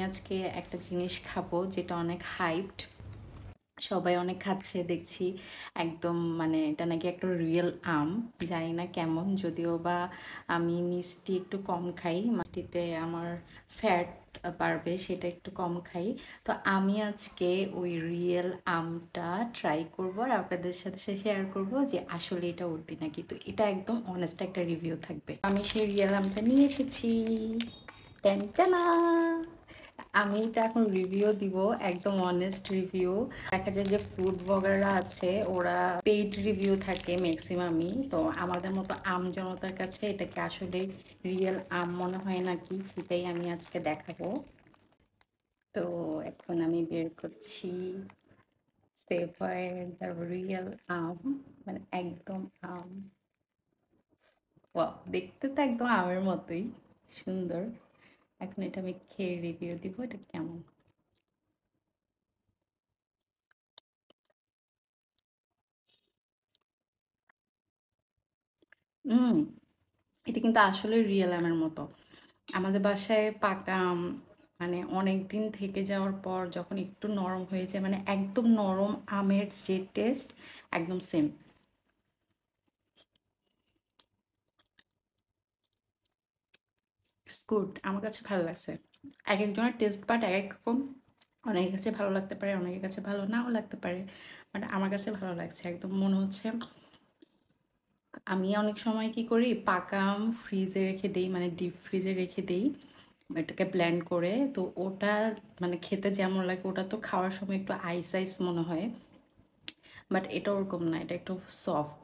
আজকে একটা জিনিস খাবো যেটা অনেক হাইপড, সবাই অনেক খাচ্ছে দেখছি। একদম মানে এটা নাকি একটা রিয়েল আম। জানি না কেমন, যদিও বা আমি মিষ্টি একটু কম খাই, মিষ্টিতে আমার ফ্যাট বাড়বে, সেটা একটু কম খাই। তো আমি আজকে ওই রিয়েল আমটা ট্রাই করবো আর আপনাদের সাথে শেয়ার করব যে আসলে এটা উঠতি নাকি। তো এটা একদম অনেস্ট একটা রিভিউ থাকবে। আমি সেই রিয়েল আমটা নিয়ে এসেছি। টেনটানা, আমি এটা এখন রিভিউ দিব, একদম অনেস্ট রিভিউ। দেখা যায় যে ফুড ব্লগাররা আছে, ওরা পেইড রিভিউ থাকে ম্যাক্সিমামই। তো আমাদের মতো আম জনতার কাছে এটাকে আসলে রিয়েল আম মনে হয় নাকি, সেটাই আমি আজকে দেখাবো। তো এখন আমি বের করছি সেভয়ের দ্য রিয়েল আম, মানে একদম আম। ওয়াও, দেখতে তো একদম আমের মতোই সুন্দর। এখন এটা আমি খেয়ে রিভিউ দিব এটা কেমন। হুম, এটা কিন্তু আসলে রিয়েল আমের মতো। আমাদের বাসায় পাকা আম মানে অনেক দিন থেকে যাওয়ার পর যখন একটু নরম হয়ে যায়, মানে একদম নরম আমের যে টেস্ট, একদম সেম। গুড, আমার কাছে ভালো লাগছে। এক একজনের টেস্ট বাট এক এক রকম। অনেকের কাছে ভালো লাগতে পারে, অনেকের কাছে ভালো নাও লাগতে পারে, বাট আমার কাছে ভালো লাগছে। একদম মনে হচ্ছে, আমি অনেক সময় কি করি, পাকা আম ফ্রিজে রেখে দেই, মানে ডিপ ফ্রিজে রেখে দেই এটাকে ব্লেন্ড করে। তো ওটা মানে খেতে যেমন লাগে, ওটা তো খাওয়ার সময় একটু আইস আইস মনে হয়, বাট এটা ওরকম না, এটা একটু সফট।